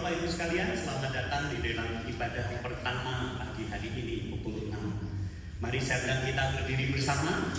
Bapak Ibu sekalian, selamat datang di dalam ibadah pertama pagi hari ini pukul 6. Mari saya dan kita berdiri bersama.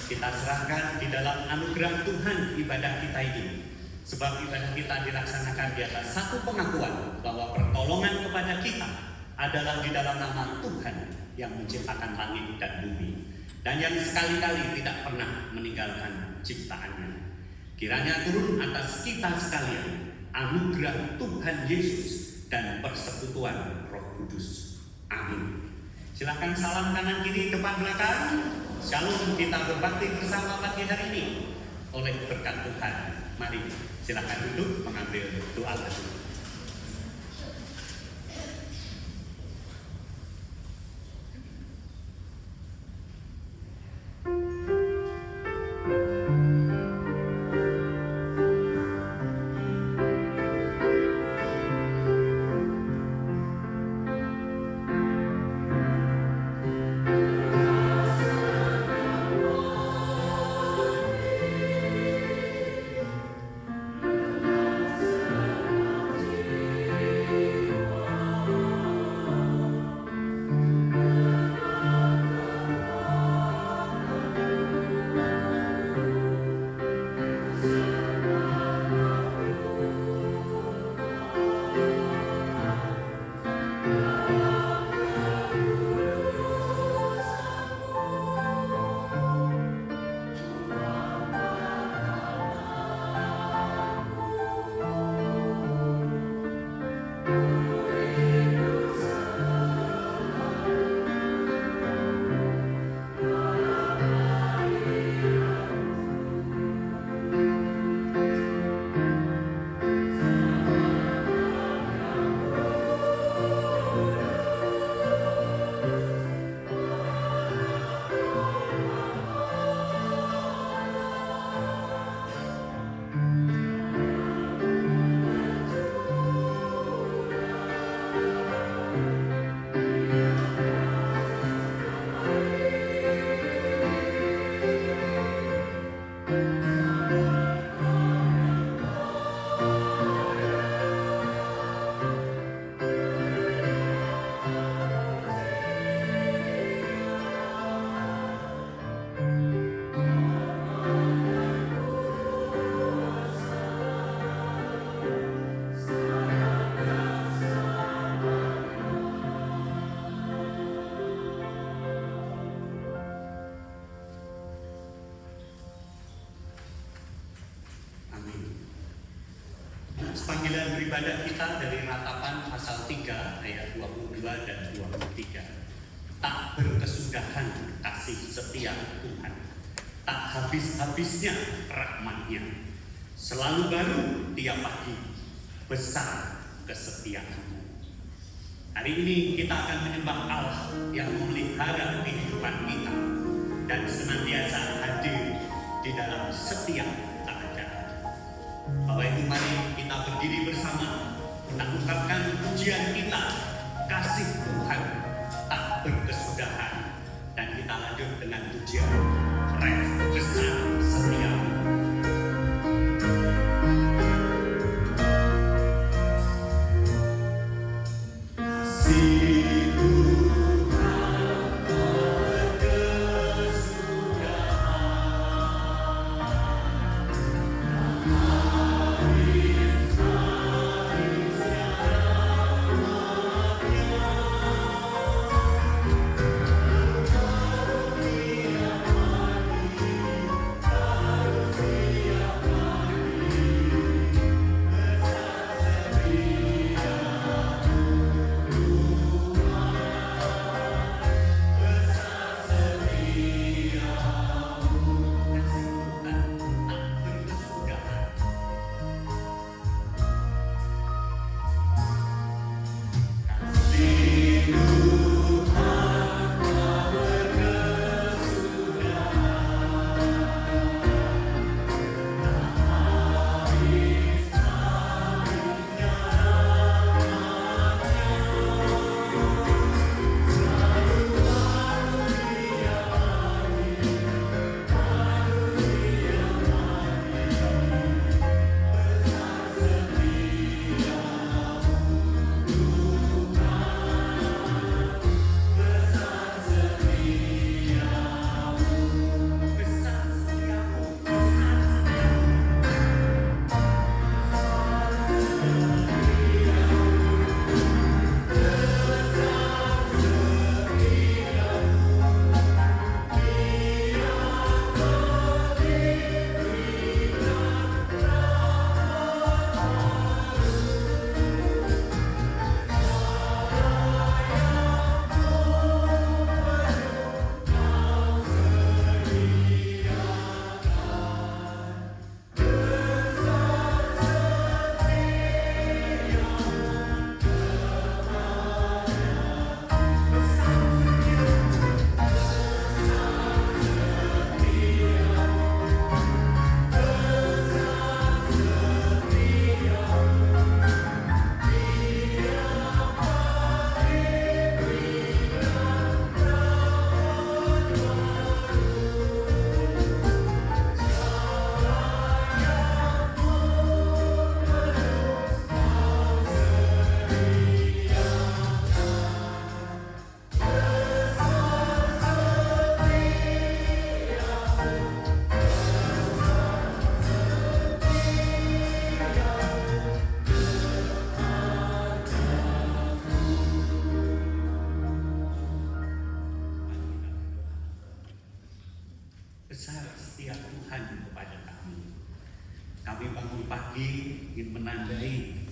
Kita serahkan di dalam anugerah Tuhan ibadah kita ini. Sebab ibadah kita dilaksanakan di atas satu pengakuan bahwa pertolongan kepada kita adalah di dalam nama Tuhan yang menciptakan langit dan bumi, dan yang sekali-kali tidak pernah meninggalkan ciptaannya. Kiranya turun atas kita sekalian anugerah Tuhan Yesus dan persekutuan Roh Kudus. Amin. Silakan salam kanan kiri depan belakang. Shalom, kita berbakti bersama pagi hari ini oleh berkat Tuhan. Mari silakan duduk mengambil doa dulu. Panggilan beribadah kita dari Ratapan pasal 3 ayat 22 dan 23. Tak berkesudahan kasih setia Tuhan, tak habis-habisnya rahmat-Nya, selalu baru tiap pagi, besar kesetiaan-Mu. Hari ini kita akan menyembah Allah yang memelihara kehidupan kita dan senantiasa hadir di dalam setiap keadaan. Bapak Ibu, mari kita berdiri bersama, kita ungkapkan pujian kita, kasih Tuhan tak berkesudahan, dan kita lanjut dengan pujian Ref besar setia.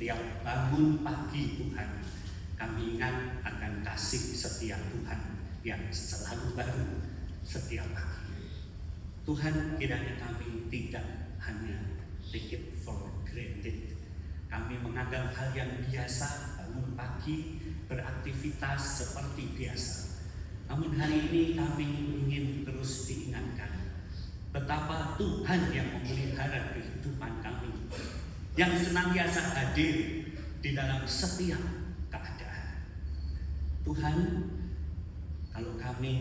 setiap bangun pagi Tuhan, kami ingat akan kasih setia Tuhan yang selalu baru setiap pagi. Tuhan, kiranya kami tidak hanya take it for granted. Kami menganggap hal yang biasa, bangun pagi, beraktivitas seperti biasa. Namun hari ini kami ingin terus diingatkan betapa Tuhan yang memelihara kehidupan kami, yang senantiasa hadir di dalam setiap keadaan. Tuhan, kalau kami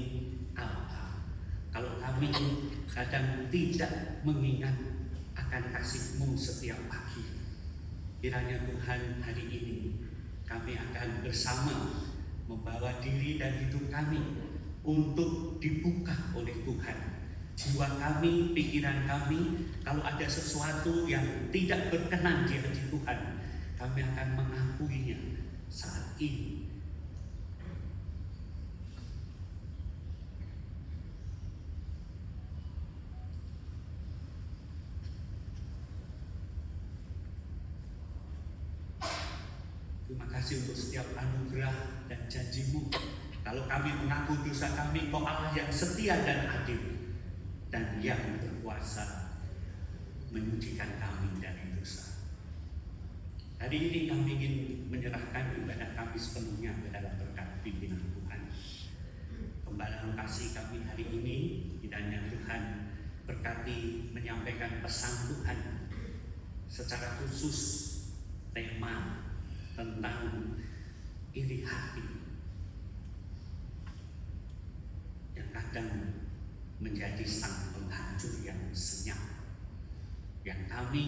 apa, kalau kami kadang tidak mengingat akan kasih-Mu setiap pagi, kiranya Tuhan hari ini kami akan bersama membawa diri dan hidup kami untuk dibuka oleh Tuhan. Jiwa kami, pikiran kami, kalau ada sesuatu yang tidak berkenan di hati Tuhan, kami akan mengakuinya saat ini. Terima kasih untuk setiap anugerah dan janji-Mu. Kalau kami mengaku dosa kami, Kau Allah yang setia dan adil dan yang berkuasa menyucikan kami dari dosa. Hari ini kami ingin menyerahkan ibadah kami sepenuhnya ke dalam berkat pimpinan Tuhan. Pembalasan kasih kami hari ini, kiranya Tuhan berkati menyampaikan pesan Tuhan secara khusus tema tentang iri hati yang kadang menjadi sang penghancur yang senyap, yang kami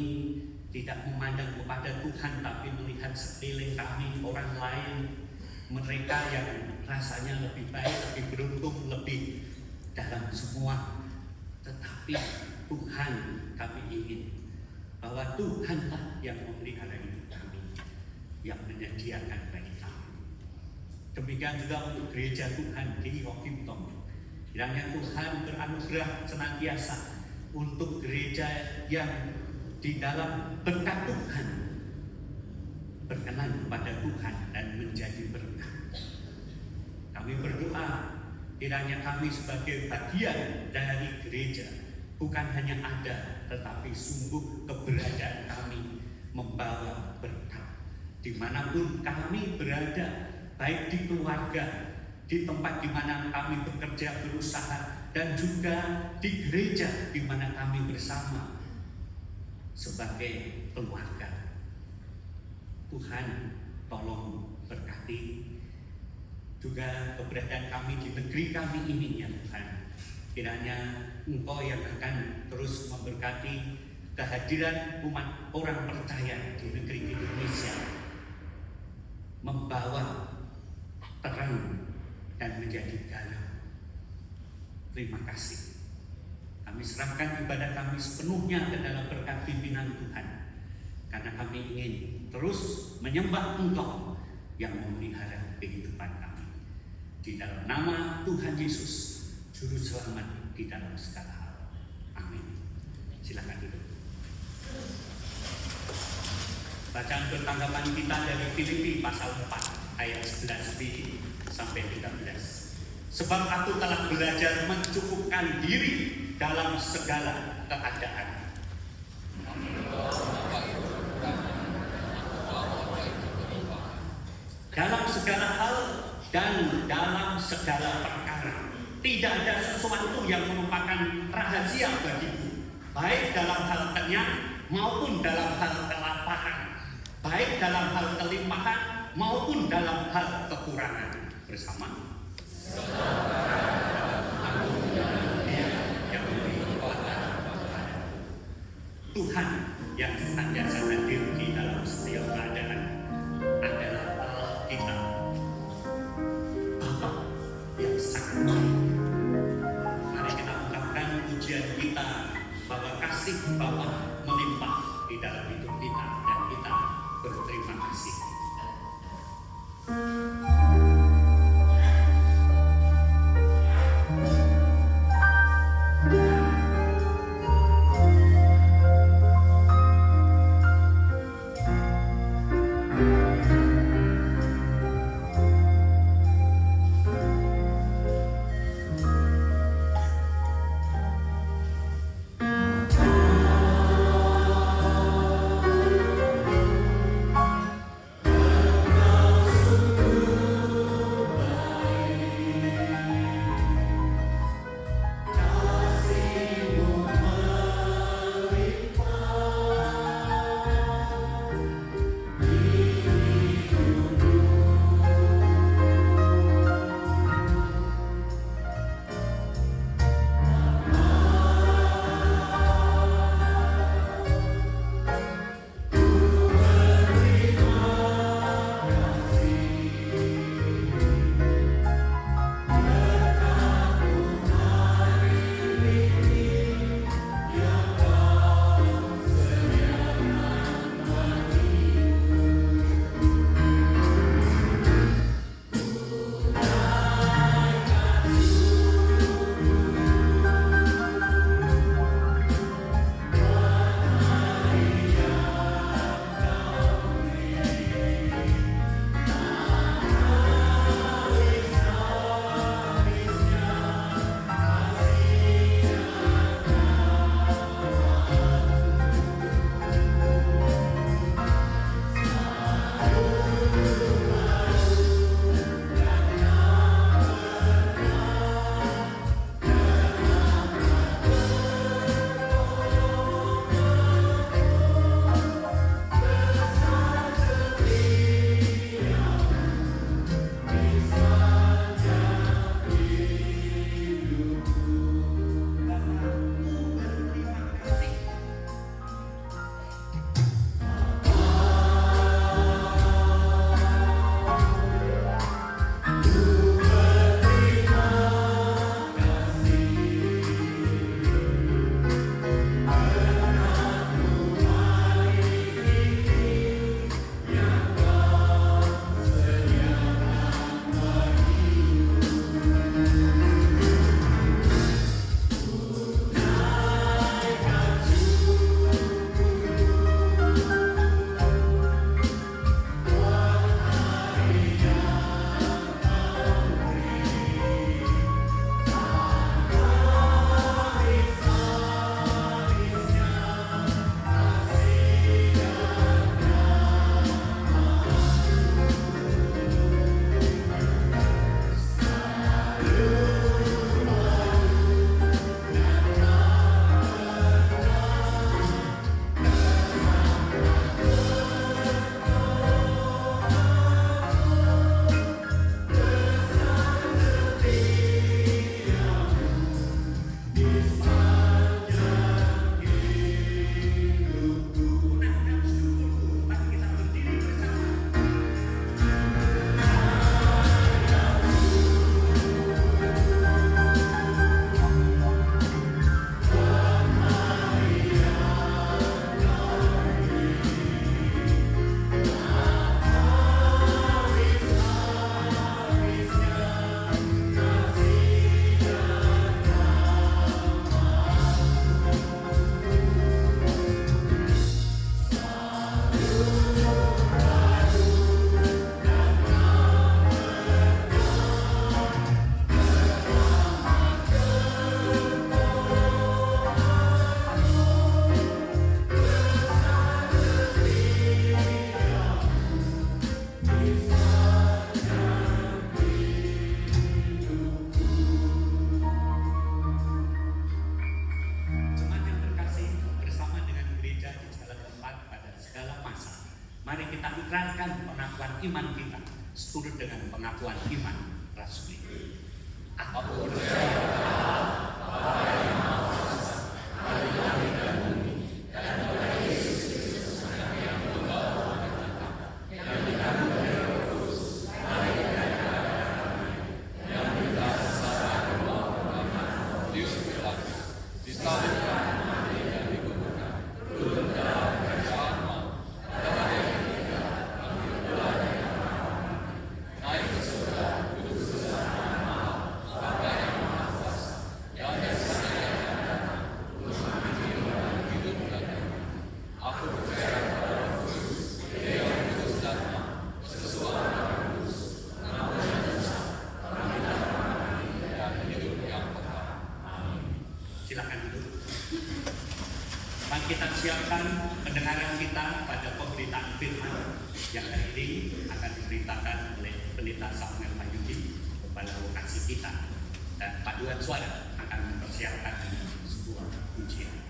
tidak memandang kepada Tuhan tapi melihat sekeliling kami orang lain, mereka yang rasanya lebih baik, lebih beruntung, lebih dalam semua. Tetapi Tuhan, kami ingin bahwa Tuhanlah yang memelihara hidup kami, yang menyediakan bagi kami. Demikian juga untuk gereja Tuhan di Rockhampton. Kiranya Tuhan beranugerah senantiasa untuk gereja yang di dalam berkat Tuhan berkenan kepada Tuhan dan menjadi berkat. Kami berdoa kiranya kami sebagai bagian dari gereja bukan hanya ada, tetapi sungguh keberadaan kami membawa berkat dimanapun kami berada, baik di keluarga, di tempat di mana kami bekerja, berusaha, dan juga di gereja di mana kami bersama sebagai keluarga. Tuhan tolong berkati juga keberadaan kami di negeri kami ini ya Tuhan. Kiranya Engkau yang akan terus memberkati kehadiran umat orang percaya di negeri Indonesia, membawa terang dan menjadi galau. Terima kasih. Kami serahkan ibadah kami sepenuhnya ke dalam berkat pimpinan Tuhan, karena kami ingin terus menyembah Engkau yang memelihara kehidupan kami. Di dalam nama Tuhan Yesus, Juru Selamat di dalam segala hal. Amin. Silakan duduk. Bacaan pertanggapan kita dari Filipi pasal 4 ayat 11b sampai 13. Sebab aku telah belajar mencukupkan diri dalam segala keadaan. Dalam segala hal dan dalam segala perkara, tidak ada sesuatu yang merupakan rahasia bagiku, baik dalam hal kenyang maupun dalam hal kelaparan, baik dalam hal kelimpahan maupun dalam hal kekurangan. Bersama Tuhan yang senantiasa hadir di dalam setiap keadaan adalah Allah kita, Bapa yang sangat baik. Mari kita ungkapkan pujian kita bahwa kasih Bapa melimpah di dalam hidup kita dan kita berterima kasih. pengakuan iman kita seturut dengan pengakuan iman rasuli. Aku silakan duduk. Mari kita siapkan pendengaran kita pada pemberitaan firman yang hari ini akan diberitakan oleh Pendeta Samuel Mayudi kepada lokasi kita, dan paduan suara akan mempersiapkan sebuah pujian.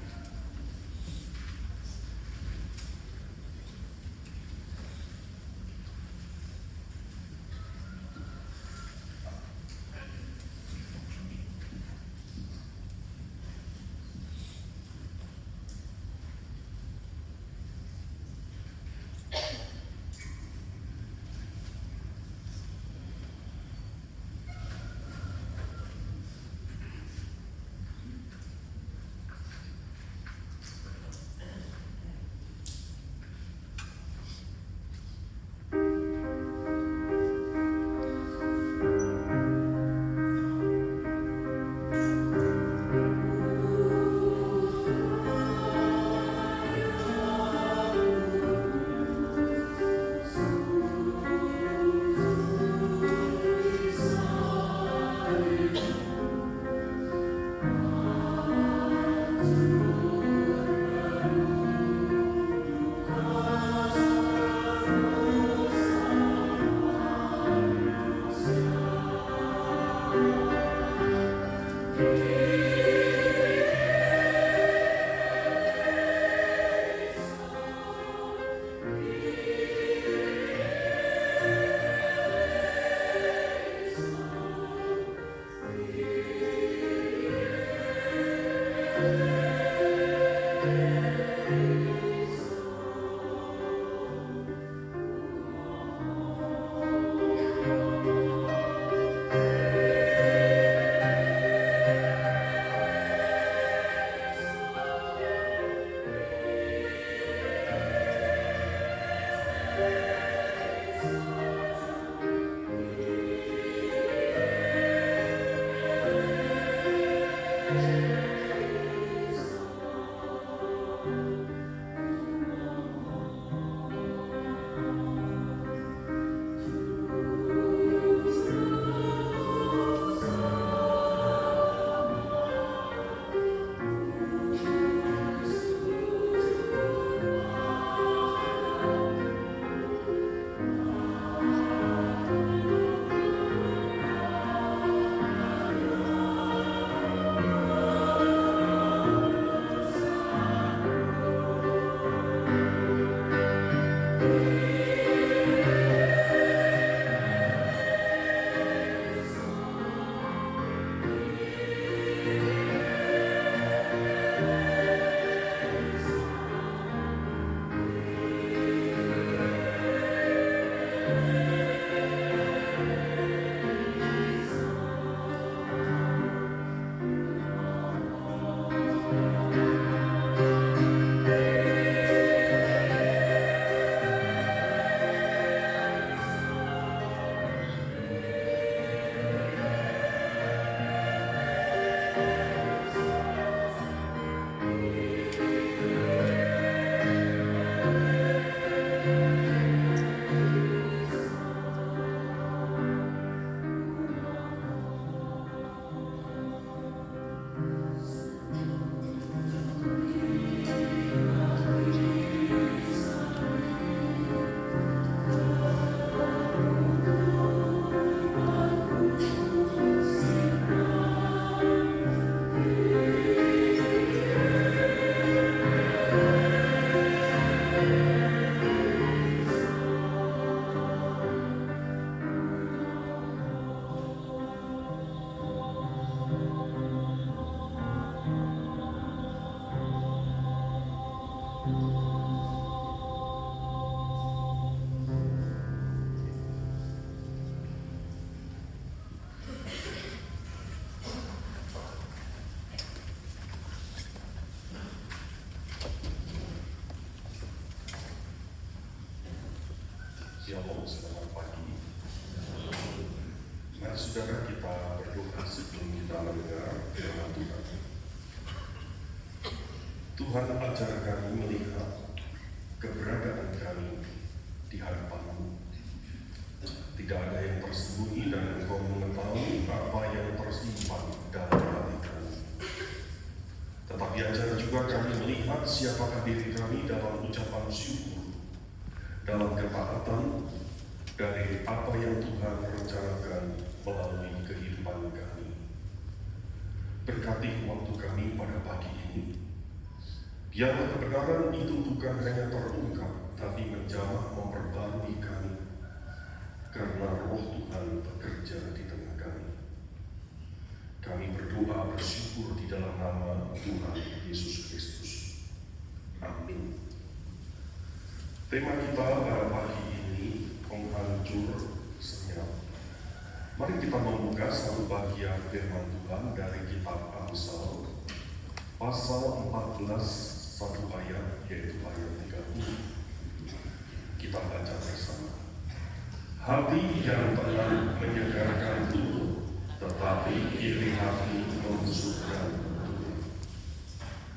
Shalom, selamat pagi. Mari saudara kita berdoa sebelum kita mendengar firman Tuhan. Tuhan ajar kami melihat keberadaan kami di hadapan-Mu. Tidak ada yang tersembunyi dan Engkau mengetahui apa yang tersimpan dalam hati kami. Tetapi ajar juga kami melihat siapakah diri kami dalam ucapan syukur, dalam ketaatan dari apa yang Tuhan rencanakan melalui kehidupan kami. Berkati waktu kami pada pagi ini. Biarlah kebenaran itu bukan hanya terungkap, tapi menjamah memperbarui kami, karena Roh Tuhan bekerja di tengah kami. Kami berdoa bersyukur di dalam nama Tuhan Yesus Kristus. Amin. Tema kita pada pagi ini menghancur senyap. Mari kita membuka satu bagian firman Tuhan dari kitab Amsal pasal 14, satu ayat, yaitu ayat 30. Kita baca bersama. Hati yang tenang menyegarkan tubuh, tetapi iri hati membusukkan tubuh.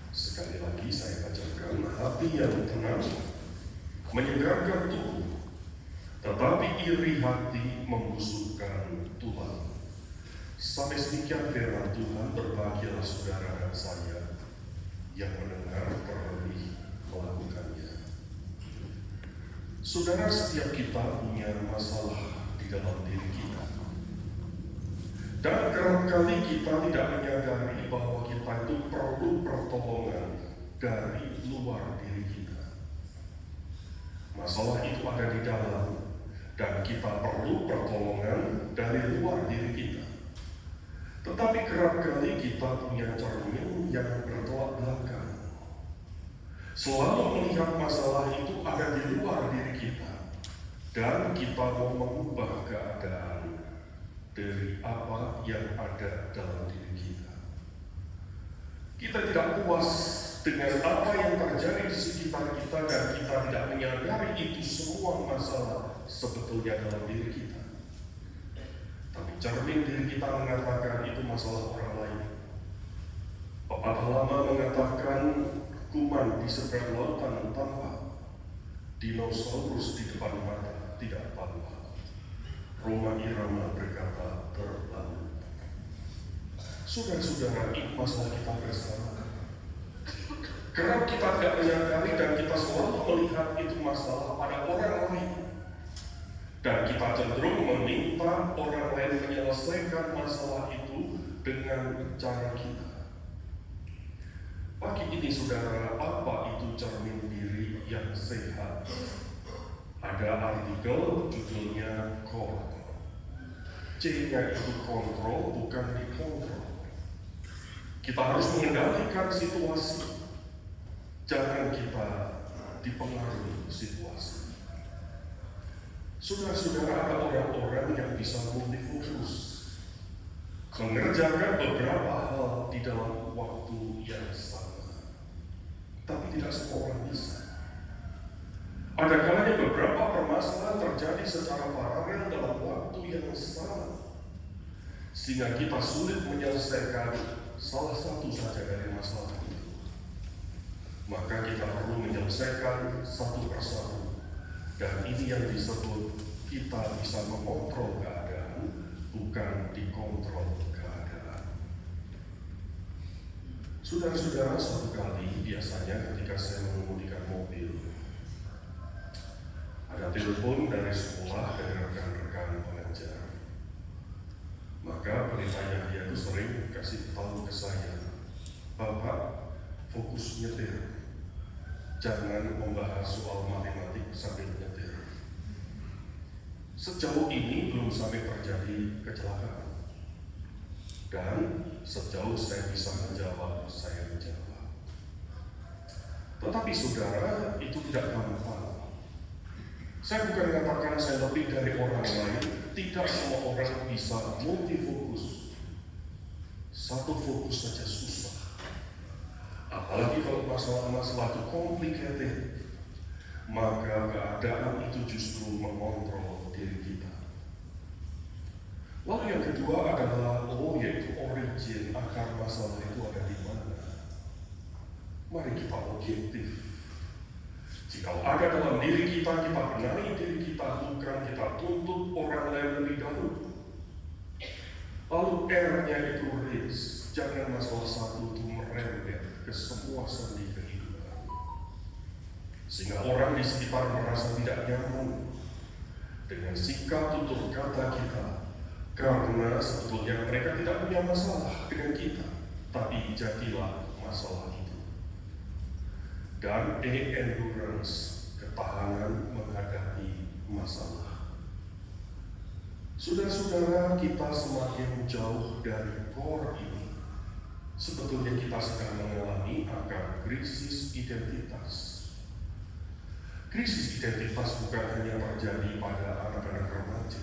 Sekali lagi saya bacakan, hati yang tenang menyegarkan tubuh, tetapi iri hati membusukkan tulang. Sampai sedemikian firman Tuhan, berbahagialah saudara dan saya yang mendengar terlebih melakukannya. Saudara, setiap kita punya masalah di dalam diri kita. Dan kerap kali kita tidak menyadari bahwa kita itu perlu pertolongan dari luar diri kita. Masalah itu ada di dalam, dan kita perlu pertolongan dari luar diri kita. Tetapi kerap kali kita punya cermin yang bertolak belakang. Selalu melihat masalah itu ada di luar diri kita, dan kita mau mengubah keadaan dari apa yang ada dalam diri kita. Kita tidak puas dengan apa yang terjadi di sekitar kita, dan kita tidak menyadari itu semua masalah sebetulnya dalam diri kita. Tapi cermin diri kita mengatakan itu masalah orang lain. Pepatah lama mengatakan kuman di seberang lautan tampak, dinosaurus di depan mata tidak tampak. Roma Irama berkata terlalu. Saudara-saudara, itu masalah kita bersama. Kerap kita tidak menyadari dan kita selalu melihat itu masalah pada orang lain. Dan kita cenderung meminta orang lain menyelesaikan masalah itu dengan cara kita. Pagi ini saudara, apa itu cermin diri yang sehat? Ada artikel judulnya core. C-nya itu kontrol, bukan dikontrol. Kita harus mengendalikan situasi. Jangan kita dipengaruhi situasi. Saudara-saudara, ada orang-orang yang bisa multifokus, mengerjakan beberapa hal di dalam waktu yang sama, tapi tidak semua orang bisa. Ada kalanya beberapa permasalahan terjadi secara paralel dalam waktu yang sama, sehingga kita sulit menyelesaikan salah satu saja dari masalah itu. Maka kita perlu menyelesaikan satu persatu, dan ini yang disebut kita bisa mengontrol keadaan, bukan dikontrol keadaan. Saudara-saudara, suatu kali biasanya ketika saya mengemudikan mobil, ada telepon dari sekolah dari rekan-rekan pengajar. Maka penitanya dia itu sering kasih tahu ke saya, Bapak fokus nyetir, jangan membahas soal matematik sambil nyetir. Sejauh ini belum sampai terjadi kecelakaan, dan sejauh saya bisa menjawab, saya menjawab. Tetapi saudara, itu tidak gampang. Saya bukan mengatakan saya lebih dari orang lain. Tidak semua orang bisa multifokus. Satu fokus saja susah. Apalagi kalau masalah-masalah itu complicated. maka keadaan itu justru mengontrol diri kita. Lalu yang kedua adalah yaitu origin, akar masalah itu ada di mana. Mari kita objektif. Jika ada dalam diri kita benahi diri kita, bukan kita tuntut orang lain lebih dahulu. Lalu R-nya itu raise, jangan masalah satu itu merembet ke semua sendi kehidupan. Sehingga orang di sekitar merasa tidak nyaman dengan sikap tutur kata kita, karena sebetulnya mereka tidak punya masalah dengan kita, tapi jadilah masalah itu. Dan endurance, ketahanan menghadapi masalah. Saudara-saudara, kita semakin jauh dari core ini. Sebetulnya kita sedang mengalami akan krisis identitas. Krisis identitas bukan hanya terjadi pada anak-anak remaja.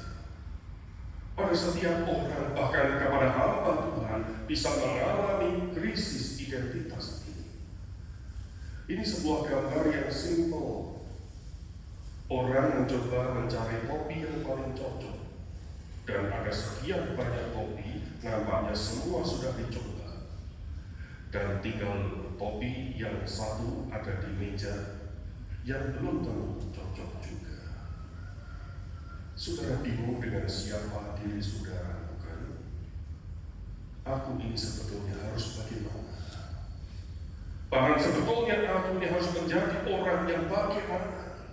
Pada setiap orang, bahkan kepada hamba Tuhan, bisa mengalami krisis identitas ini. Ini sebuah gambar yang simple. Orang mencoba mencari topi yang paling cocok. Dan ada sekian banyak topi, nampaknya semua sudah dicoba. Dan tinggal topi yang satu ada di meja, yang belum tentu cocok juga. Saudara bingung dengan siapa diri saudara, bukan? Aku ini sebetulnya harus bagaimana? Bahkan sebetulnya aku ini harus menjadi orang yang bagaimana?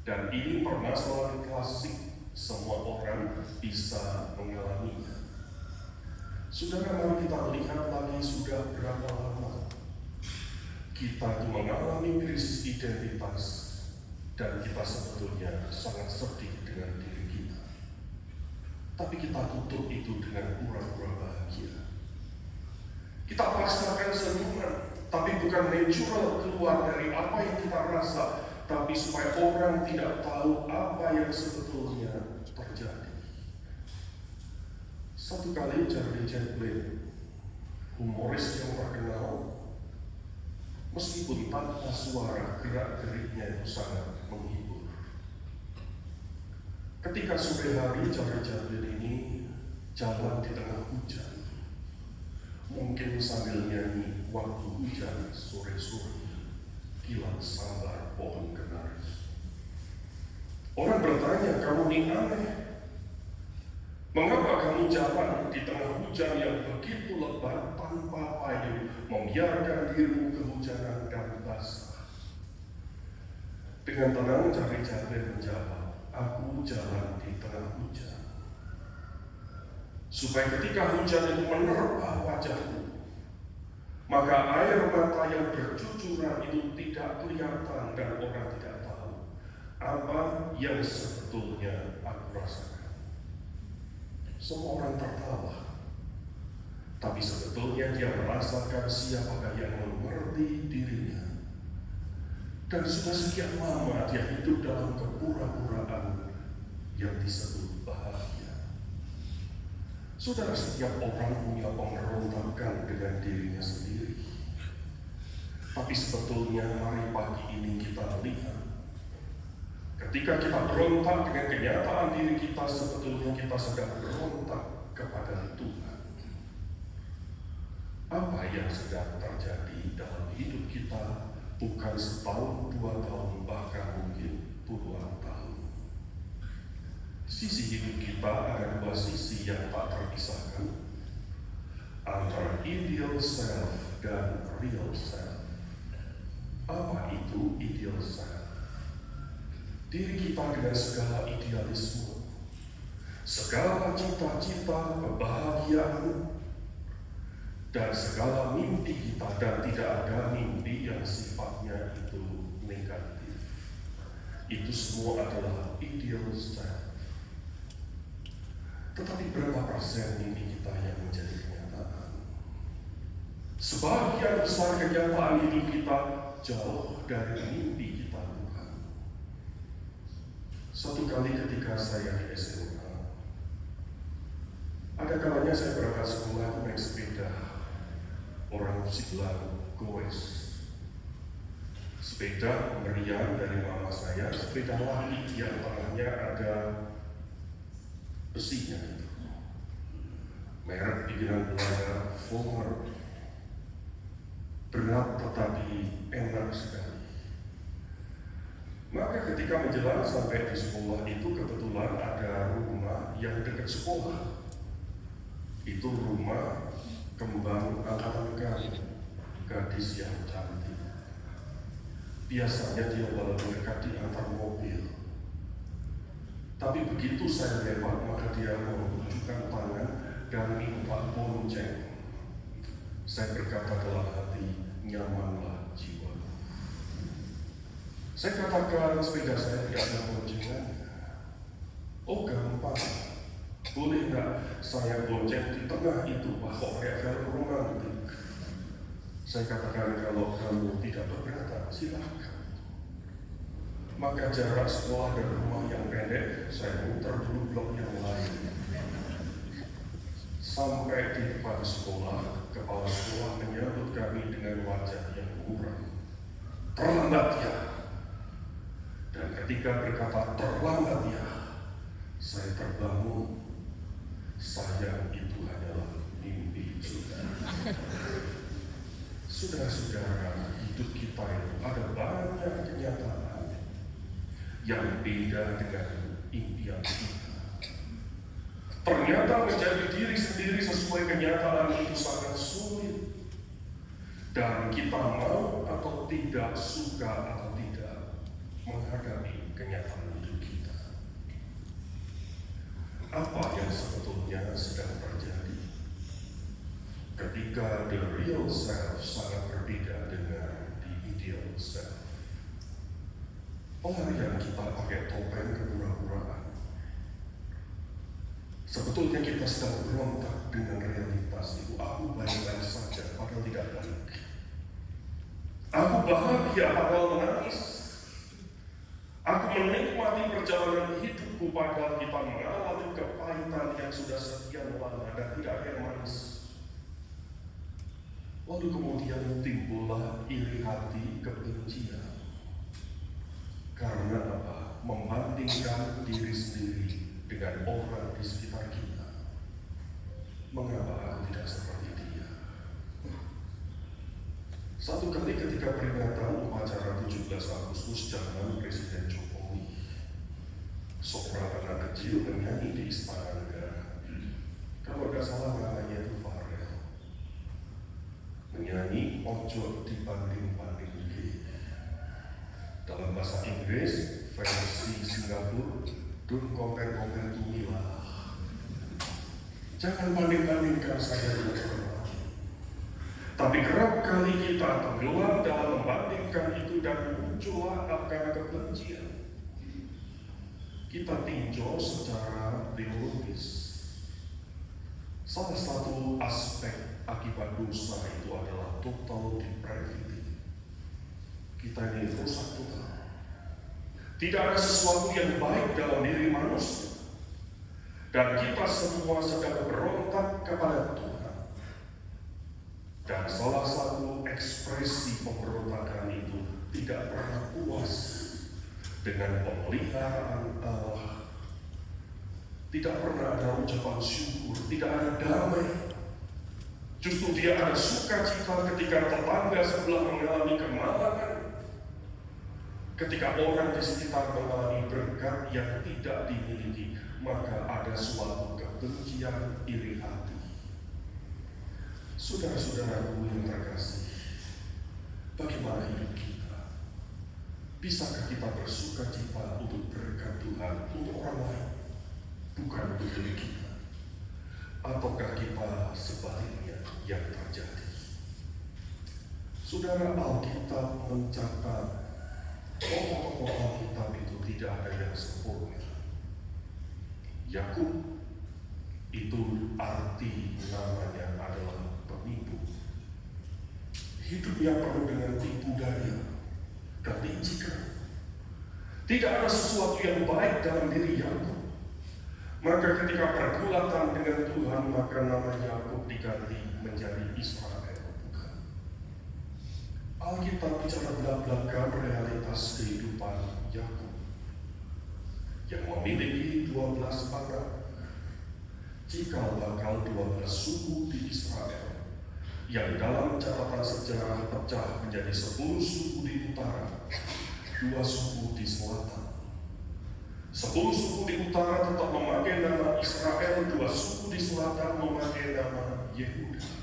Dan ini permasalahan klasik. Semua orang bisa mengalaminya. Saudara, mari kita lihat lagi sudah berapa lama kita itu mengalami krisis identitas dan kita sebetulnya sangat sedih dengan diri kita. Tapi kita tutup itu dengan pura-pura bahagia. Kita paksakan senyuman, tapi bukan natural keluar dari apa yang kita rasa, tapi supaya orang tidak tahu apa yang sebetulnya terjadi. Satu kali Charlie Chaplin, humoris yang terkenal, meskipun tanpa suara, gerak-geriknya itu sangat menghibur. Ketika sore hari Charlie Chaplin ini jalan di tengah hujan, mungkin sambil nyanyi waktu hujan sore-sore, kilat sambar pohon kenari. Orang bertanya, kamu ini aneh. Mengapa kamu jalan di tengah hujan yang begitu lebat tanpa payung, membiarkan dirimu kehujanan dan basah? Dengan tenang Charlie Chaplin menjawab, aku jalan di tengah hujan supaya ketika hujan itu menerpa wajahmu, maka air mata yang bercucuran itu tidak kelihatan dan orang tidak tahu apa yang sebetulnya aku rasakan. Semua orang tertawa, tapi sebetulnya dia merasakan siapakah yang mengerti dirinya. Dan sudah sekian lama dia hidup dalam kepura-puraan yang disebut bahagia. Saudara, setiap orang punya pemberontakan dengan dirinya sendiri. Tapi sebetulnya mari pagi ini kita lihat, ketika kita berontak dengan kenyataan diri kita, sebetulnya kita sedang berontak kepada Tuhan. Apa yang sedang terjadi dalam hidup kita bukan setahun, 2 tahun, bahkan mungkin puluhan tahun. Sisi hidup kita ada 2 sisi yang tak terpisahkan, antara ideal self dan real self. Apa itu ideal self? Diri kita dengan segala idealisme, segala cita-cita, kebahagiaan, dan segala mimpi kita, dan tidak ada mimpi yang sifatnya itu negatif. Itu semua adalah ideal self. Tetapi berapa persen mimpi kita yang menjadi kenyataan? Sebagian besar kenyataan hidup kita jauh dari mimpi kita, bukan? Suatu kali ketika saya di SMA, ada kalanya saya berangkat sekolah, aku naik sepeda. Orang musik lagu, goes. sepeda pemberian dari mama saya, sepeda lari yang tengahnya ada besinya itu. Merek bikinan Belanda, Vollmer. Berat tetapi enak sekali. Maka ketika menjelang sampai di sekolah itu kebetulan ada rumah yang dekat sekolah. Itu rumah kembang angkatan kami, gadis yang cantik. Biasanya dia walaupun mendekati antar mobil. Tapi begitu saya lewat maka dia menunjukkan tangan dan minta bonceng. Saya berkata dalam hati, nyamanlah jiwa. Saya katakan sepeda saya tidak ada boncengan. Oh gampang. Boleh nggak saya bonceng di tengah itu, Pak? Kok kayak film romantik? Saya katakan kalau kamu tidak keberatan, silakan. Maka jarak sekolah dan rumah yang pendek, saya muter dulu blok yang lain. Sampai di depan sekolah, kepala sekolah menyambut kami dengan wajah yang muram. Terlambat ya. Dan ketika berkata terlambat ya, saya terbangun. Sayang itu adalah mimpi saudara. Saudara-saudara, hidup kita itu ada banyak kenyataan yang beda dengan impian kita. Ternyata menjadi diri sendiri sesuai kenyataan itu sangat sulit. Dan kita mau atau tidak, suka atau tidak, menghadapi kenyataan hidup kita. Apa yang sebetulnya sedang terjadi ketika the real self sangat berbeda dengan the ideal self? Pelarian kita pakai topeng kepura-puraan. Sebetulnya kita sedang berontak dengan realitas itu. Aku baik-baik saja, padahal tidak baik. Aku bahagia, padahal menangis. Aku menikmati perjalanan hidupku, padahal kita mengalami kepahitan yang sudah sekian lama dan tidak ada yang manis. Lalu kemudian timbullah iri hati, kebencian. Karena apa? Membandingkan diri sendiri dengan orang di sekitar kita. Mengapa aku tidak seperti dia? Satu kali ketika peringatan upacara 17 Agustus zaman Presiden Jokowi, seorang anak kecil menyanyi di Istana Negara. Kalau tidak salah namanya itu Farel. Menyanyi ojo dibanding-banding. Dalam bahasa Inggris, versi Singapura, don't compare to me lah. Jangan banding-bandingkan saya dengan orang lain. Tapi kerap kali kita tenggelam dalam membandingkan itu dan muncullah akan kebencian. Kita tinjau secara teologis. Salah satu aspek akibat dosa itu adalah total depravity. Kita ini rusak total. Tidak ada sesuatu yang baik dalam diri manusia. Dan kita semua sedang berontak kepada Tuhan. Dan salah satu ekspresi pemberontakan itu tidak pernah puas dengan pemeliharaan Allah. Tidak pernah ada ucapan syukur, tidak ada damai. Justru dia ada sukacita ketika tetangga sebelah mengalami kemalangan. Ketika orang di sekitar mengalami berkat yang tidak dimiliki, maka ada suatu kebencian, iri hati. Saudara-saudaraku yang terkasih, bagaimana hidup kita? Bisakah kita bersuka cita untuk berkat Tuhan untuk orang lain, bukan untuk diri kita? Ataukah kita sebaliknya yang terjadi? Saudara, Alkitab mencatat tokoh-tokoh Alkitab itu tidak ada yang sempurna. Yakub itu arti namanya adalah penipu. Hidupnya penuh dengan tipu daya dan licikan. Tidak ada sesuatu yang baik dalam diri Yakub. Maka ketika pergulatan dengan Tuhan, maka nama Yakub diganti menjadi Israel. Bukan. Alkitab bicara belak-belakan realitas kehidupan Yakub yang memiliki 12 anak. Jika bakal 12 suku di Israel yang dalam catatan sejarah pecah menjadi 10 suku di utara, 2 suku di selatan. 10 suku di utara tetap memakai nama Israel, 2 suku di selatan memakai nama Yehuda.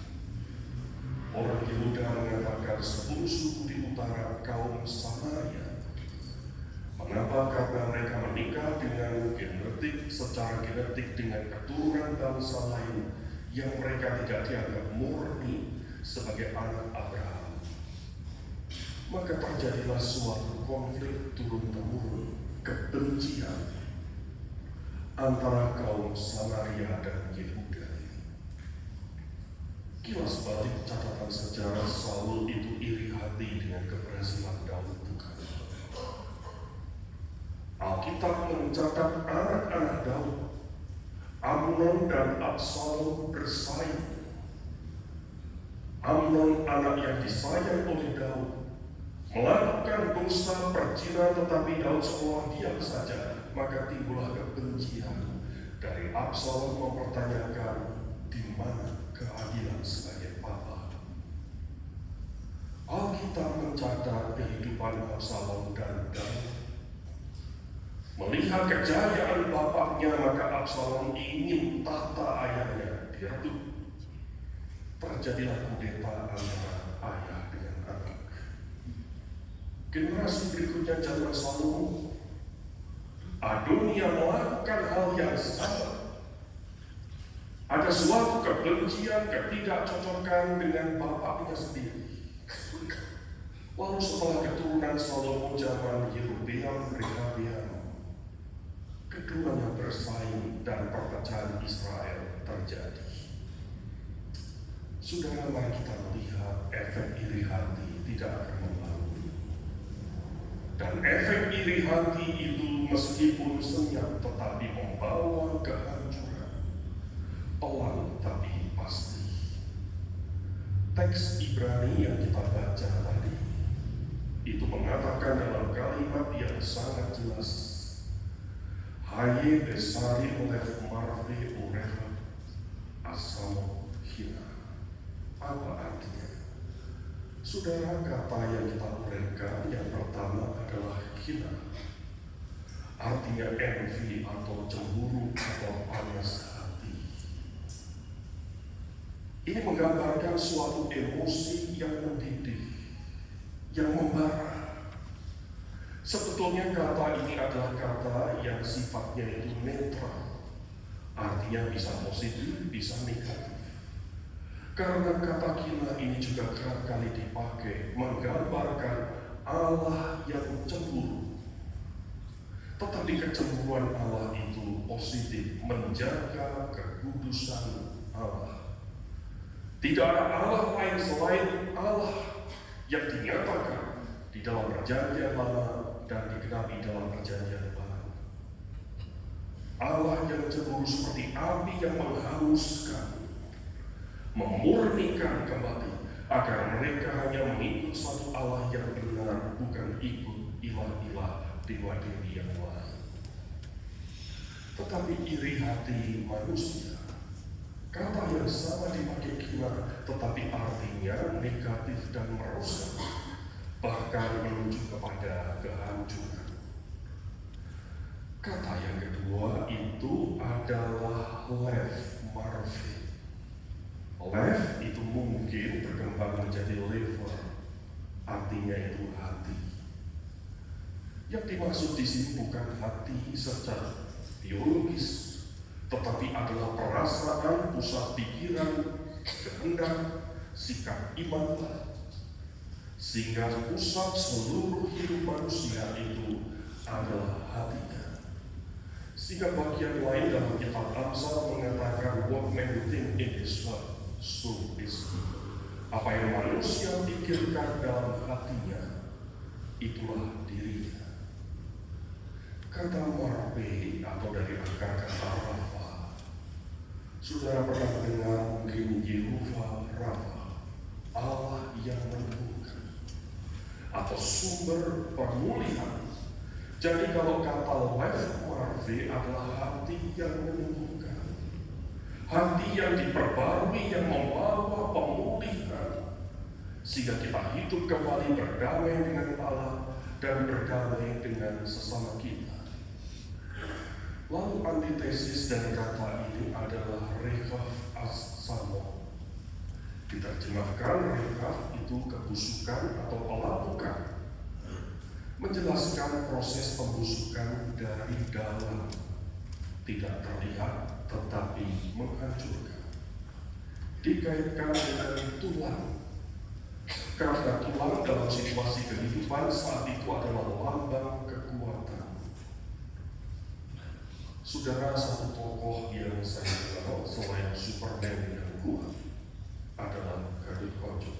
Orang Yehuda mengatakan 10 suku di utara kaum Samaria. Mengapa? Karena mereka menikah dengan secara genetik dengan keturunan bangsa lain yang mereka tidak dianggap murni sebagai anak Abraham. Maka terjadilah suatu konflik turun-temurun, kebencian antara kaum Samaria dan Yehuda. Kilas balik catatan sejarah, Saul itu iri hati dengan keberhasilan Daud, bukan? Alkitab mencatat anak-anak Daud, Amnon dan Absalom bersaing. Amnon, anak yang disayang oleh Daud, melakukan dosa perzina, tetapi Daud seolah diam saja. Maka timbullah kebencian. Dari Absalom mempertanyakan di mana keadilan sebagai papa. Alkitab mencatat kehidupan Absalom dan Daud. Melihat kejayaan bapaknya, maka Absalom ingin tahta ayahnya direbut. Terjadilah kudeta antara ayah dengan anak. Generasi berikutnya zaman Salomo, Adonia melakukan hal yang sama. Ada suatu kebencian, ketidakcocokan dengan bapaknya sendiri. Lalu setelah keturunan Salomo zaman Yerobeam, Rehabeam, keduanya bersaing dan perpecahan Israel terjadi. Saudara, mari kita melihat efek iri hati tidak akan membangun. Dan efek iri hati itu meskipun senyap tetapi membawa kehancuran. Pelan tapi pasti. Teks Ibrani yang kita baca tadi itu mengatakan dalam kalimat yang sangat jelas, Haye besari oleh marve ureha asal hina. Apa artinya? Saudara, kata yang kita uraikan yang pertama adalah hina. Artinya envy atau cemburu atau panas hati. Ini menggambarkan suatu emosi yang mendidih, yang membara. Sebetulnya kata ini adalah kata yang sifatnya itu netral. Artinya bisa positif, bisa negatif. Karena kata kina ini juga kerap kali dipakai menggambarkan Allah yang cemburu. Tetapi kecemburuan Allah itu positif, menjaga kekudusan Allah. Tidak ada Allah lain selain Allah yang dinyatakan di dalam perjanjian lama dan digenapi dalam perjanjian baru. Allah yang cemburu seperti api yang menghanguskan, memurnikan kembali, agar mereka hanya mengikut satu Allah yang benar, bukan ikut ilah-ilah dewa-dewi yang lain. Tetapi iri hati manusia, kata yang sama dipakai kina, tetapi artinya negatif dan merusak, bahkan menuju kepada kehancuran. Kata yang kedua itu adalah lev marve. Lev itu mungkin berkembang menjadi lever, artinya itu hati. Yang dimaksud di sini bukan hati secara biologis, tetapi adalah perasaan, pusat pikiran, kehendak, sikap iman. Sehingga pusat seluruh hidup manusia itu adalah hatinya. Sehingga bagian lain dalam kitab Amsal mengatakan, what man think in his heart, so is he. Apa yang manusia pikirkan dalam hatinya, itulah dirinya. Kata marpe atau dari akar kata Rafa, saudara pernah dengar mungkin Yehova Rafa, Allah yang menyembuhkan. atau sumber pemulihan. Jadi kalau kata Lev Marve adalah hati yang menyembuhkan, hati yang diperbarui yang membawa pemulihan, sehingga kita hidup kembali berdamai dengan Allah dan berdamai dengan sesama kita. Lalu antitesis dari kata ini adalah Rechav as-Samo. Diterjemahkan Rechav itu kebusukan atau pelapukan, menjelaskan proses pembusukan dari dalam, tidak terlihat tetapi menghancurkan. Dikaitkan dengan tulang, karena tulang dalam situasi kehidupan saat itu adalah lambang kekuatan. Saudara, satu tokoh yang saya kenal selain Superman yang kuat adalah Gatot Kaca,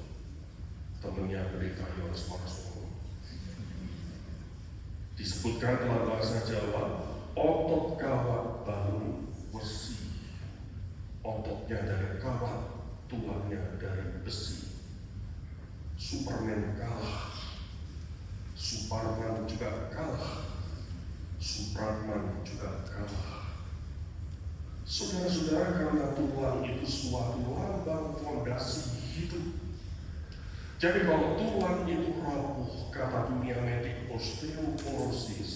temannya Pendeta Yohanes Marsono. Disebutkan dalam bahasa Jawa, otot kawat balung besi, ototnya dari kawat, tulangnya dari besi. Superman kalah, Superman juga kalah, Supratman juga kalah. Saudara-saudara, karena tulang itu suatu lambang fondasi hidup. Jadi kalau tulang itu rapuh, kata dunia medik osteoporosis,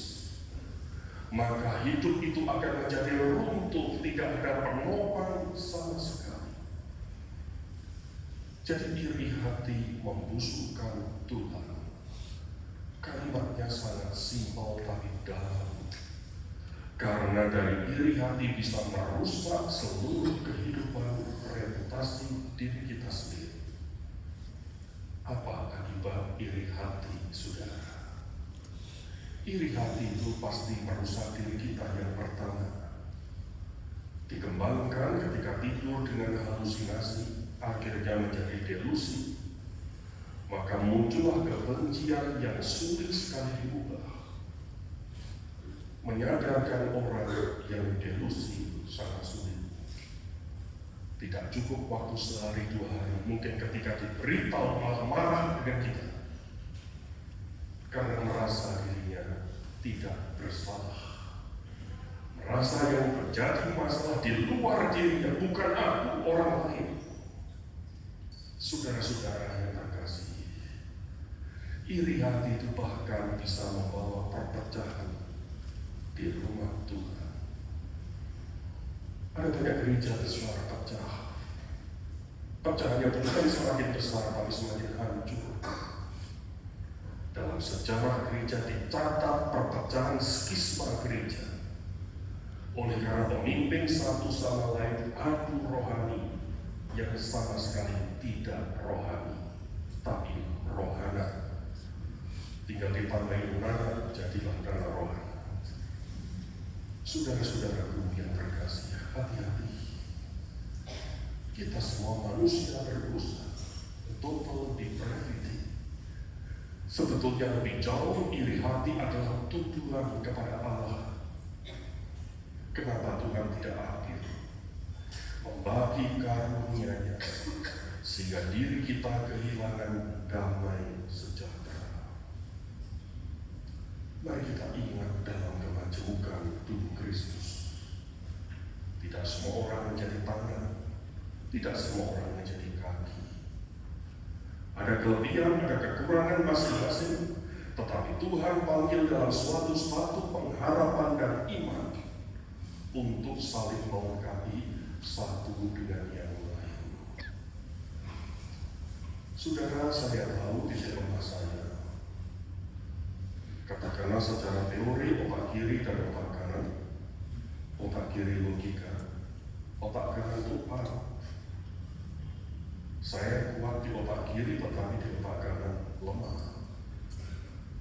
maka hidup itu akan menjadi runtuh, tidak ada penopang sama sekali. Jadi iri hati membusukkan tulang. Kalimatnya sangat simpel tapi dalam. Karena dari iri hati bisa merusak seluruh kehidupan, reputasi diri kita sendiri. Apa akibat iri hati, saudara? Iri hati itu pasti merusak diri kita yang pertama. Dikembangkan ketika tidur dengan halusinasi, akhirnya menjadi delusi. Maka muncullah kebencian yang sulit sekali diubah. Menyadarkan orang yang delusi sangat sulit. Tidak cukup waktu sehari dua hari, mungkin ketika diberitahu malah marah dengan kita karena merasa dirinya tidak bersalah, merasa yang terjadi masalah di luar dirinya, bukan aku, orang lain. Saudara-saudara yang terkasih, iri hati itu bahkan bisa membawa perpecahan di rumah Tuhan. Ada banyak gereja besar pecah. Pecahannya bukan semakin besar tapi semakin hancur. Dalam sejarah gereja dicatat perpecahan skisma gereja oleh karena pemimpin satu sama lain adu rohani yang sama sekali tidak rohani tapi rohana. Tinggal ditambahin nana, jadilah dana rohani. Saudara-saudaraku yang terkasih, hati-hati. Kita semua manusia berdosa, total depravity. Sebetulnya lebih jauh iri hati adalah tuduhan kepada Allah. Kenapa Tuhan tidak adil membagi karunia-Nya sehingga diri kita kehilangan damai sejahtera? Mari kita ingat dalam kemajemukan tubuh Kristus. Tidak semua orang menjadi tangan, tidak semua orang menjadi kaki. Ada kelebihan, ada kekurangan masing-masing, tetapi Tuhan panggil dalam suatu pengharapan dan iman untuk saling melengkapi satu dengan yang lain. Saudara, saya tahu tidak lemah saya. Katakanlah secara teori otak kiri dan otak kanan. Otak kiri logika, otak kanan itu arah. Saya kuat di otak kiri tetapi di otak kanan lemah.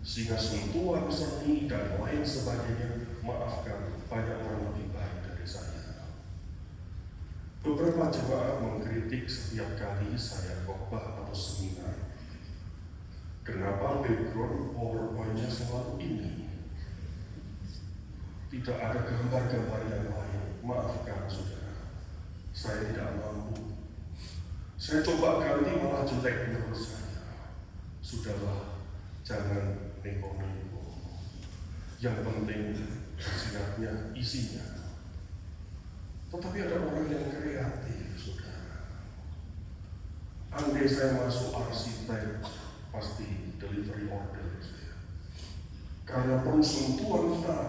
Sehingga sentuhan seni dan lain sebagainya, maafkan, banyak orang lebih baik dari saya. Beberapa jemaat mengkritik setiap kali saya khotbah atau seminar. Kenapa background PowerPoint-nya selalu ini? Tidak ada gambar-gambar yang lain. Maafkan saudara, saya tidak mampu. Saya coba ganti malah jelek menurut saya. Sudahlah, jangan neko-neko. Yang penting siratnya, isinya. Tetapi ada orang yang kreatif, saudara. Andai saya masuk arsitek, pasti delivery order saya. Karena perlu sentuhan hitam.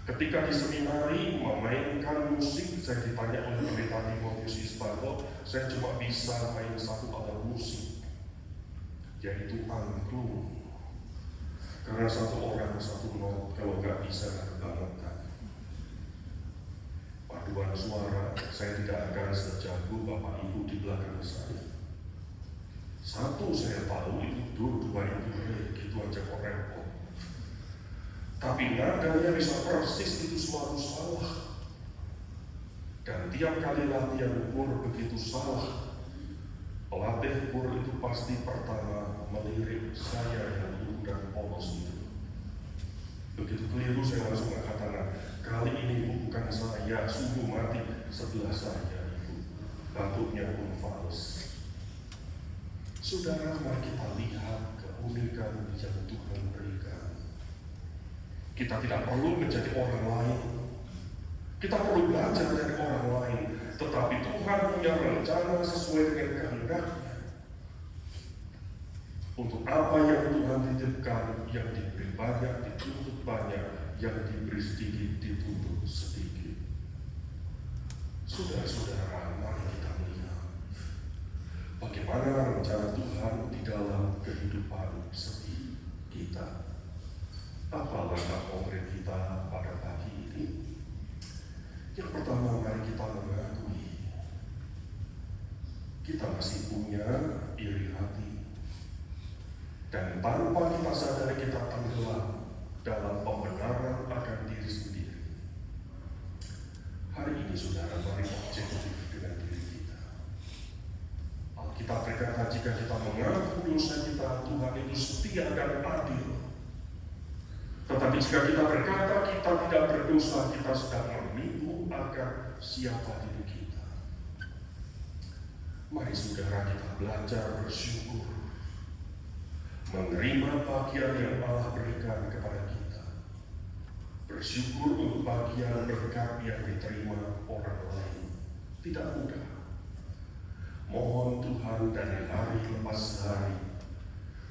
Ketika di seminari memainkan musik, saya ditanya oleh pendeta Timotius Istanto, saya cuma bisa main satu alat musik, yaitu angklung. Karena satu orang satu not, kalau nggak bisa kebangetan. Paduan suara, saya tidak akan sejago Bapak Ibu di belakang saya. Satu saya tahu itu do, dua itu re, gitu aja kok repot. Tapi nadanya bisa persis itu selalu salah. Dan tiap kali latihan kur begitu salah, pelatih kur itu pasti pertama melirik saya yang dulu dan polos itu. Begitu keliru saya langsung angkat tangan. Kali ini bukan saya, sungguh mati sebelah saya itu. Batuknya pun fals. Saudara, mari kita lihat keunikan yang Tuhan berikan. Kita tidak perlu menjadi orang lain. Kita perlu belajar dari orang lain. Tetapi Tuhan punya rencana sesuai dengan kehendaknya. Untuk apa yang Tuhan titipkan, yang diberi banyak, dituntut banyak, yang diberi sedikit, dituntut sedikit. Saudara-saudara, mari kita melihat bagaimana rencana Tuhan di dalam kehidupan setiap kita. Apa langkah konkret kita pada pagi ini? Yang pertama, mari kita mengakui kita masih punya iri hati. Dan tanpa kita sadari kita tenggelam dalam pembenaran akan diri sendiri. Hari ini saudara, mari objektif dengan diri kita. Alkitab berkata jika kita mengaku dosa kita, Tuhan itu setia dan adil. Tetapi jika kita berkata kita tidak berdosa, kita sedang menipu akan siapa diri kita. Mari saudara kita belajar bersyukur, menerima bagian yang Allah berikan kepada kita. Bersyukur untuk bagian berkat yang diterima orang lain. Tidak mudah. Mohon Tuhan dari hari lepas hari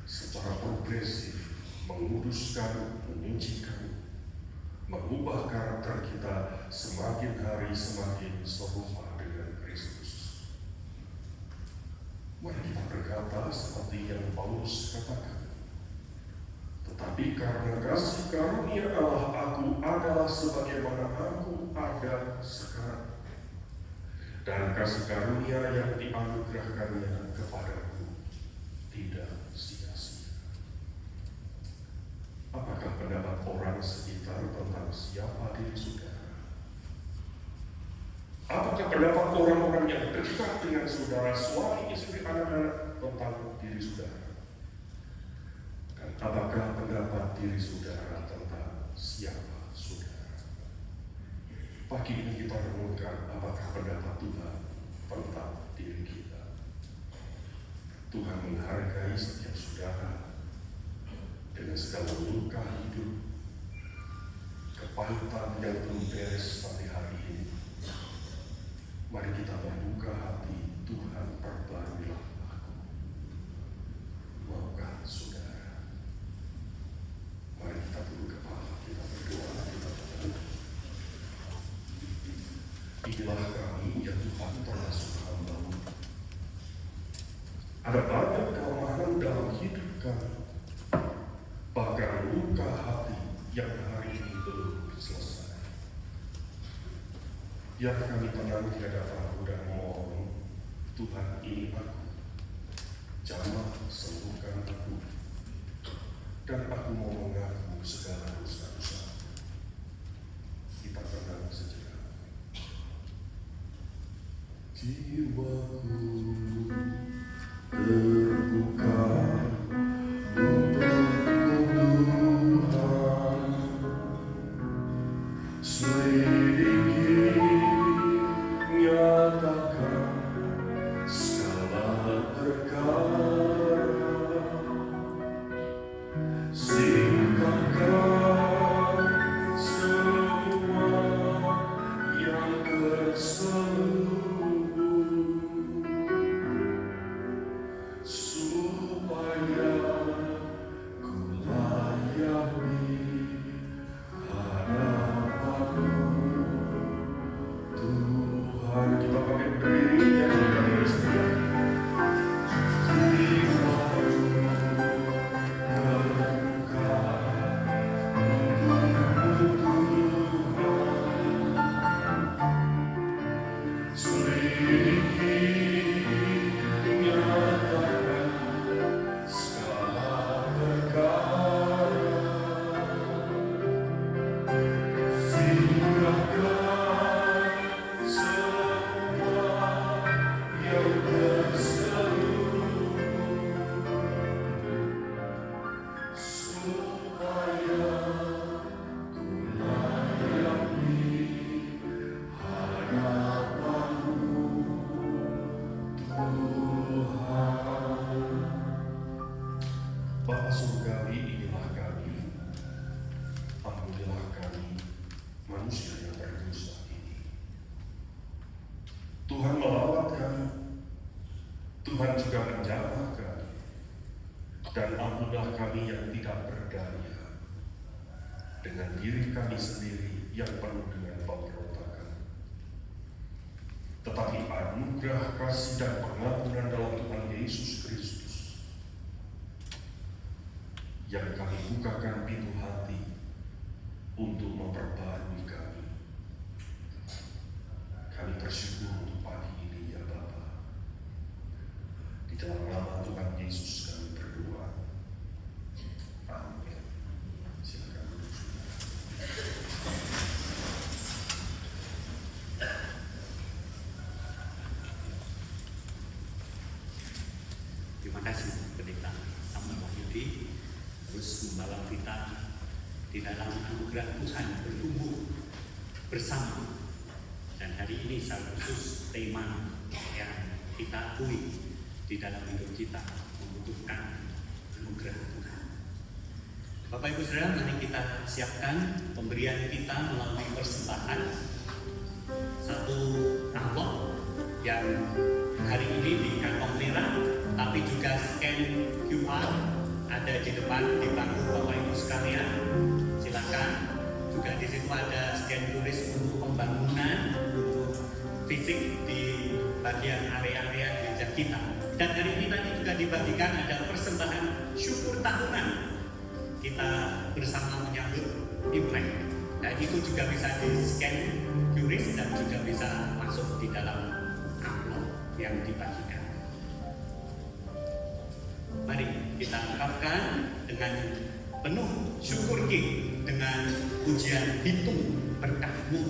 secara progresif menguduskan, menyucikan, mengubah karakter kita semakin hari semakin serupa dengan Kristus. Mari kita berkata seperti yang Paulus katakan. Tetapi karena kasih karunia Allah, aku adalah sebagaimana aku ada sekarang. Dan kasih karunia yang dianugerahkannya kepadaku tidak sia-sia. Apakah pendapat orang sekitar tentang siapa diri saudara? Apakah pendapat orang-orang yang dekat dengan saudara, suami, istri, anak-anak tentang diri saudara? Dan apakah pendapat diri saudara tentang siapa saudara? Pagi ini kita renungkan apakah pendapat Tuhan tentang diri kita. Tuhan menghargai setiap saudara dengan segala luka hidup, kepahitan yang belum beres sampai hari ini. Mari kita membuka hati. Tuhan, perbaikilah aku. Maukah saudara? Mari kita tunduk kepala, kita berdoa, kita berdoa. Inilah kami ya Tuhan, termasuk hamba-Mu. Ada banyak kelemahan dalam hidup kami, bahkan luka hati yang hari ini belum selesai. Biar kami tenang di hadapan-Mu dan mohon, Tuhan, ini aku, jamah sembuhkan aku, dan aku mau mengaku segala dosa-dosa. Kita tenang sejenak. Jiwaku terbuka untukmu Tuhan, selidiki, nyatakan segala perkara, Tuhan melawat kami, Tuhan juga menjaga kami, dan ampunilah kami yang tidak berdaya, dengan diri kami sendiri yang penuh dengan pemberontakan. Tetapi anugerah kasih dan pengampunan dalam Tuhan Yesus Kristus yang kami bukakan pintu hati untuk memperbarui kami. Kami bersyukur untuk pagi ini, ya Bapa. Di dalam nama Tuhan Yesus kami berdoa. Amin. Silakan duduk. Terima kasih Pendeta Samuel Wahyudi terus membawa kita di dalam anugerah Tuhan bertumbuh bersama. Dan hari ini secara khusus tema yang kita akui di dalam hidup kita membutuhkan anugerah Tuhan. Bapak Ibu Saudara, mari kita siapkan pemberian kita melalui persembahan satu amplop yang hari ini di kantong merah, tapi juga scan QR ada di depan di bangku Bapak Ibu sekalian. Silakan. Juga di situ ada scan tulis untuk pembangunan, untuk fisik di bagian area-area gereja kita. Dan hari ini tadi juga dibagikan ada persembahan syukur tahunan. Kita bersama menyambut Imlek. Dan itu juga bisa di scan QR dan juga bisa masuk di dalam amplop yang dibagikan. Mari kita ungkapkan dengan penuh syukur kita dengan pujian hitung berkah-Mu.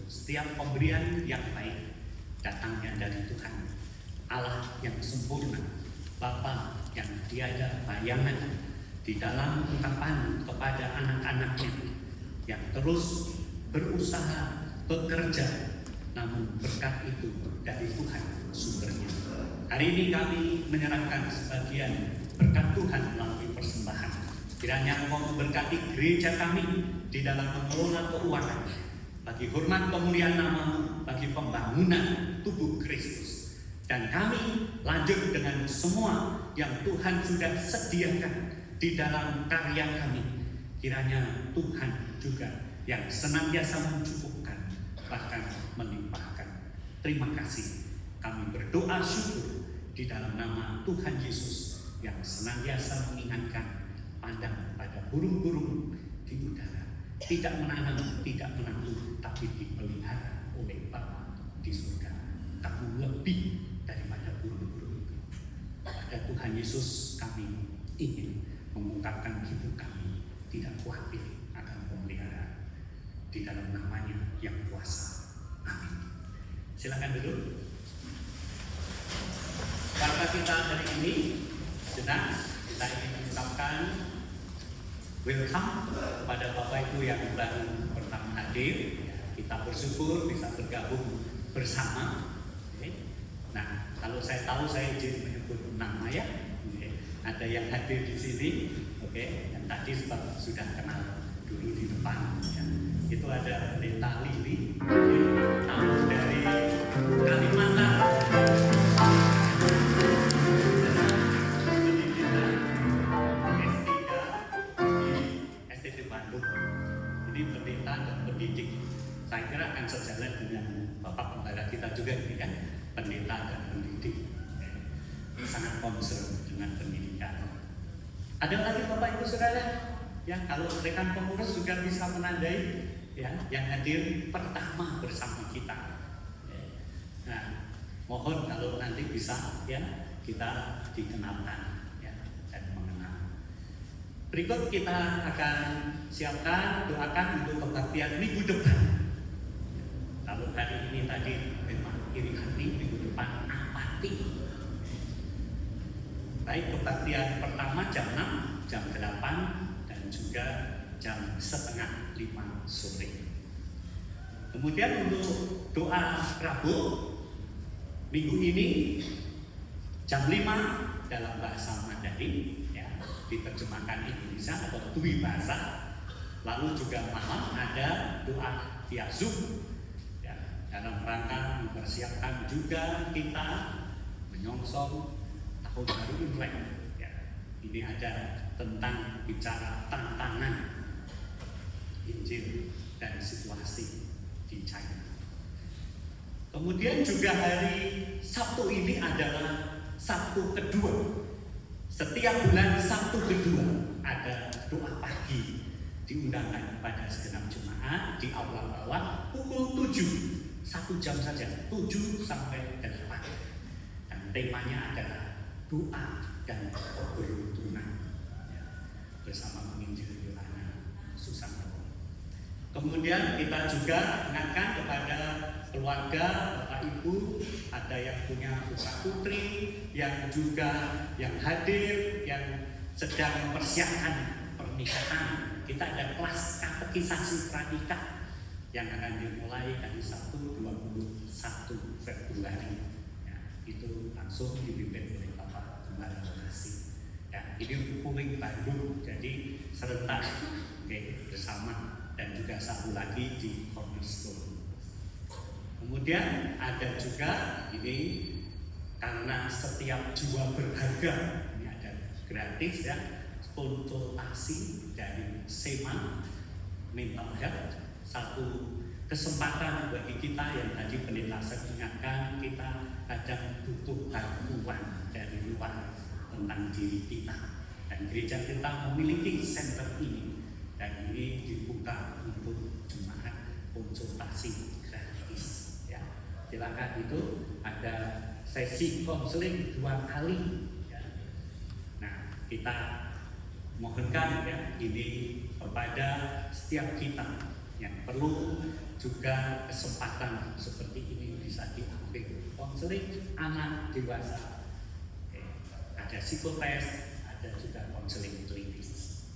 Setiap pemberian yang baik datangnya dari Tuhan, Allah yang sempurna, Bapa yang tiada bayangan di dalam ungkapan kepada anak-anaknya yang terus berusaha bekerja, namun berkat itu dari Tuhan sumbernya. Hari ini kami menyerahkan sebagian berkat Tuhan melalui persembahan. Kiranya Engkau memberkati gereja kami di dalam mengelola keuangan, bagi hormat kemuliaan nama-Mu, bagi pembangunan tubuh Kristus. Dan kami lanjut dengan semua yang Tuhan sudah sediakan di dalam karya kami. Kiranya Tuhan juga yang senantiasa mencukupkan, bahkan melimpahkan. Terima kasih. Kami berdoa syukur di dalam nama Tuhan Yesus yang senantiasa mengingatkan, pandang pada burung-burung di udara, tidak menanam, tidak menanam, tapi dipelihara oleh Bapa di surga. Kamu lebih daripada burung-burung itu. Pada Tuhan Yesus kami ingin mengungkapkan hidup kami tidak khawatir akan pemeliharaan di dalam nama-Nya yang kuasa. Amin. Silakan duduk. warta kita hari ini, senang kita ingin mengucapkan welcome kepada Bapak Ibu yang baru pertama hadir. Kita bersyukur bisa bergabung bersama. Nah, kalau saya tahu saya izin menyebut nama ya. Ada yang hadir di sini, yang tadi sudah kenal dulu di depan. Itu ada Pendeta Lili, tamu dari Kalimantan. Ini pendeta dan pendidik. Saya kira akan sejalan dengan Bapak Pembala kita juga ini kan, pendeta dan pendidik. Sangat concern dengan pendidikan. Ada lagi Bapak Ibu Saudara, ya kalau rekan pengurus juga bisa menandai ya yang hadir pertama bersama kita. Nah, mohon kalau nanti bisa ya kita dikenalkan ya dan mengenal. Berikut kita akan siapkan doakan untuk kebaktian minggu depan. Kalau hari ini tadi memang iri hati, minggu depan apati. Baik kebaktian pertama jam 6, jam 8, dan juga jam 4:30 sore. Kemudian untuk doa Rabu minggu ini jam 5 dalam bahasa Mandarin ya, diterjemahkan Indonesia atau Dwi bahasa. Lalu juga malam ada doa via Zoom ya, dalam rangka mempersiapkan juga kita menyongsong tahun baru Imlek ya. Ini ada tentang bicara tantangan Injil dan situasi di China. Kemudian juga hari Sabtu ini adalah Sabtu kedua. Setiap bulan Sabtu kedua ada doa pagi diundangkan kepada segenap jemaat di aula bawah pukul 7, 1 jam saja, 7 sampai 8. Dan temanya adalah doa dan keberuntungan ya, bersama penginjil Yohana Susanto. Kemudian kita juga ingatkan kepada keluarga, Bapak Ibu, ada yang punya putra putri, yang juga yang hadir, yang sedang mempersiapkan pernikahan. Kita ada kelas katekisasi pranikah yang akan dimulai hari Sabtu 21 Februari. Ya, itu langsung dipimpin oleh Bapak Gembala Donasi. Ya, ini Puling Bandung, jadi serentak bersama dan juga satu lagi di Cornerstone. Kemudian ada juga ini karena setiap jiwa berharga, ini ada gratis ya, konsultasi dari SEMA Mental Health, satu kesempatan bagi kita yang tadi Pendeta ingatkan, kita kadang butuh bantuan dari luar tentang diri kita, dan gereja kita memiliki center ini, dan ini dibuka untuk jemaat konsultasi gratis ya. Silakan, itu ada sesi konseling 2 kali ya. Nah, kita mohonkan ya ini kepada setiap kita yang perlu juga kesempatan seperti ini bisa diambil konseling anak dewasa. Ada psikotes, ada juga konseling klinis.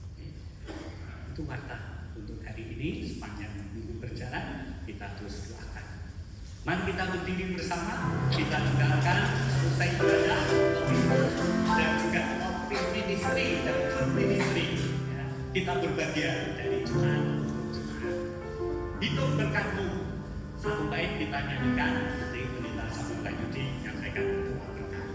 Itu warta untuk hari ini. Sepanjang minggu berjalan kita terus doakan. Mari kita berdiri bersama, kita tinggalkan selesai ibadah dan juga ministry dan food ministry ya. Kita berbagian dari jemaat untuk jemaat. Hidup berkatmu. Satu bait kita nyanyikan, nanti Pendeta Samuel Kayudi menyampaikan doa berkat.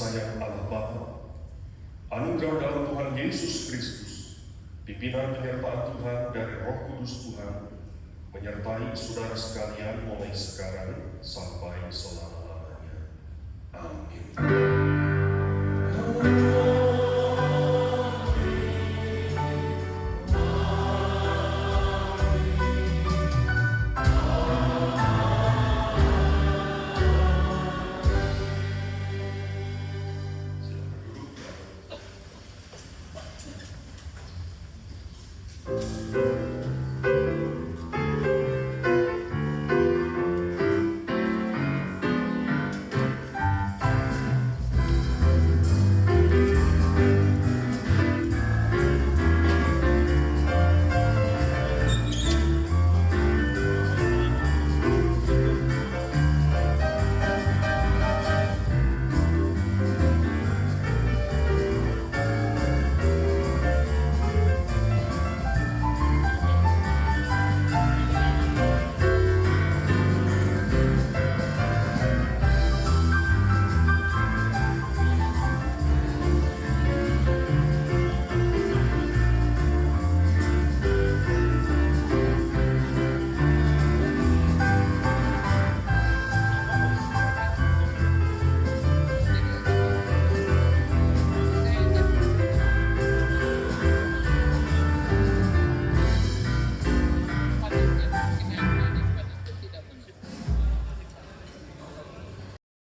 sayang Allah Bapa, anugerah dalam Tuhan Yesus Kristus, pimpinan penyertaan Tuhan dari Roh Kudus Tuhan, menyertai saudara sekalian mulai sekarang sampai selama-lamanya. Amin. Silakan duduk.